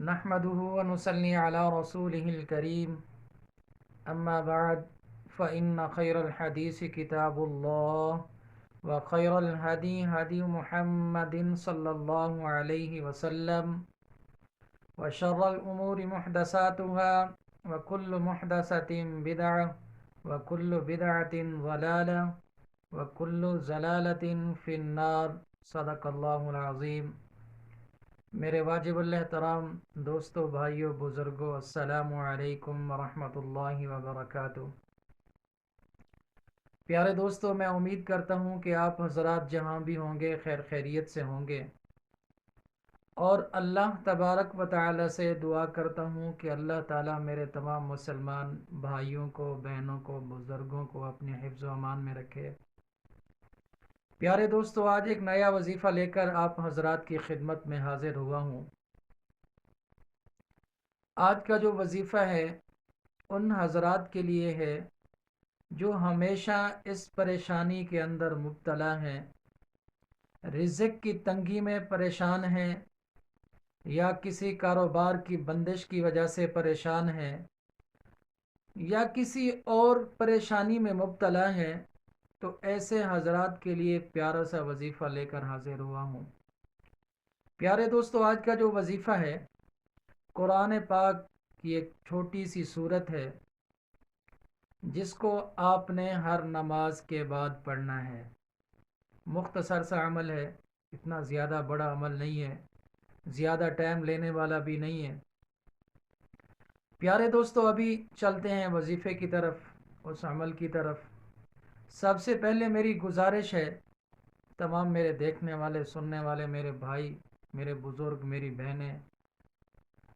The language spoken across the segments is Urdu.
نحمده ونصلي على رسوله الكريم أما بعد فإن خير الحديث كتاب الله وخير الهدي هدي محمد صلى الله عليه وسلم وشر الأمور محدثاتها وكل محدثة بدعة وكل بدعة ضلالة وكل ضلالة في النار صدق الله العظيم۔ میرے واجب الاحترام دوستو، بھائیو، بزرگو، السلام علیکم ورحمۃ اللہ وبرکاتہ۔ پیارے دوستو، میں امید کرتا ہوں کہ آپ حضرات جہاں بھی ہوں گے خیر خیریت سے ہوں گے، اور اللہ تبارک و تعالی سے دعا کرتا ہوں کہ اللہ تعالی میرے تمام مسلمان بھائیوں کو، بہنوں کو، بزرگوں کو اپنے حفظ و امان میں رکھے۔ پیارے دوستو، آج ایک نیا وظیفہ لے کر آپ حضرات کی خدمت میں حاضر ہوا ہوں۔ آج کا جو وظیفہ ہے ان حضرات کے لیے ہے جو ہمیشہ اس پریشانی کے اندر مبتلا ہیں، رزق کی تنگی میں پریشان ہیں، یا کسی کاروبار کی بندش کی وجہ سے پریشان ہیں، یا کسی اور پریشانی میں مبتلا ہیں، تو ایسے حضرات کے لیے ایک پیارا سا وظیفہ لے کر حاضر ہوا ہوں۔ پیارے دوستو، آج کا جو وظیفہ ہے قرآن پاک کی ایک چھوٹی سی سورت ہے جس کو آپ نے ہر نماز کے بعد پڑھنا ہے۔ مختصر سا عمل ہے، اتنا زیادہ بڑا عمل نہیں ہے، زیادہ ٹائم لینے والا بھی نہیں ہے۔ پیارے دوستو، ابھی چلتے ہیں وظیفے کی طرف، اس عمل کی طرف۔ سب سے پہلے میری گزارش ہے تمام میرے دیکھنے والے، سننے والے میرے بھائی، میرے بزرگ، میری بہنیں،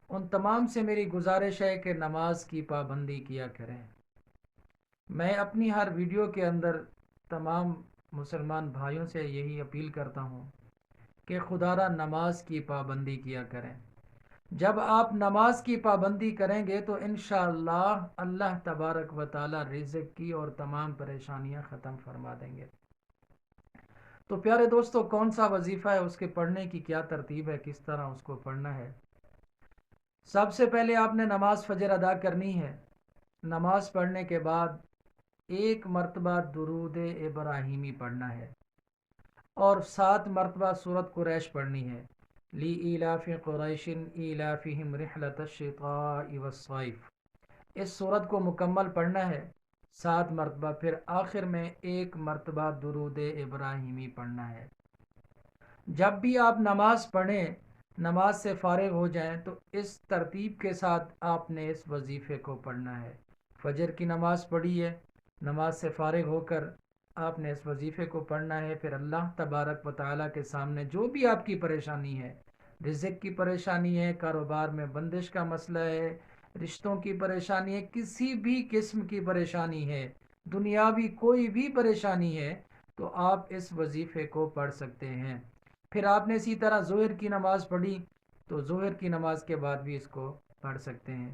ان تمام سے میری گزارش ہے کہ نماز کی پابندی کیا کریں۔ میں اپنی ہر ویڈیو کے اندر تمام مسلمان بھائیوں سے یہی اپیل کرتا ہوں کہ خدا را نماز کی پابندی کیا کریں۔ جب آپ نماز کی پابندی کریں گے تو انشاءاللہ اللہ تبارک و تعالی رزق کی اور تمام پریشانیاں ختم فرما دیں گے۔ تو پیارے دوستو، کون سا وظیفہ ہے، اس کے پڑھنے کی کیا ترتیب ہے، کس طرح اس کو پڑھنا ہے؟ سب سے پہلے آپ نے نماز فجر ادا کرنی ہے۔ نماز پڑھنے کے بعد 1 مرتبہ درود ابراہیمی پڑھنا ہے، اور 7 مرتبہ سورۃ قریش پڑھنی ہے۔ لِإِيلَافِ قُرَيْشٍ إِيلَافِهِمْ رِحْلَةَ الشِّتَاءِ وَالصَّيْفِ، اس سورت کو مکمل پڑھنا ہے 7 مرتبہ، پھر آخر میں 1 مرتبہ درود ابراہیمی پڑھنا ہے۔ جب بھی آپ نماز پڑھیں، نماز سے فارغ ہو جائیں تو اس ترتیب کے ساتھ آپ نے اس وظیفے کو پڑھنا ہے۔ فجر کی نماز پڑھی ہے، نماز سے فارغ ہو کر آپ نے اس وظیفے کو پڑھنا ہے۔ پھر اللہ تبارک و تعالیٰ کے سامنے جو بھی آپ کی پریشانی ہے، رزق کی پریشانی ہے، کاروبار میں بندش کا مسئلہ ہے، رشتوں کی پریشانی ہے، کسی بھی قسم کی پریشانی ہے، دنیاوی کوئی بھی پریشانی ہے، تو آپ اس وظیفے کو پڑھ سکتے ہیں۔ پھر آپ نے اسی طرح ظہر کی نماز پڑھی تو ظہر کی نماز کے بعد بھی اس کو پڑھ سکتے ہیں۔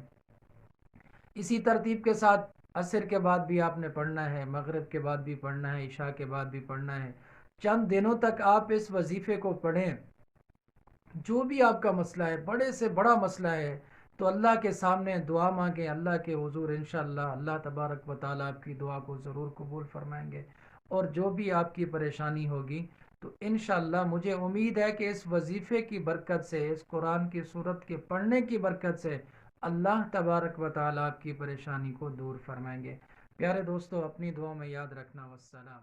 اسی ترتیب کے ساتھ عصر کے بعد بھی آپ نے پڑھنا ہے، مغرب کے بعد بھی پڑھنا ہے، عشاء کے بعد بھی پڑھنا ہے۔ چند دنوں تک آپ اس وظیفے کو پڑھیں۔ جو بھی آپ کا مسئلہ ہے، بڑے سے بڑا مسئلہ ہے، تو اللہ کے سامنے دعا مانگیں، اللہ کے حضور انشاءاللہ اللہ تبارک و تعالیٰ آپ کی دعا کو ضرور قبول فرمائیں گے۔ اور جو بھی آپ کی پریشانی ہوگی تو انشاءاللہ مجھے امید ہے کہ اس وظیفے کی برکت سے، اس قرآن کی سورت کے پڑھنے کی برکت سے اللہ تبارک و تعالیٰ آپ کی پریشانی کو دور فرمائیں گے۔ پیارے دوستو، اپنی دعاؤں میں یاد رکھنا۔ والسلام۔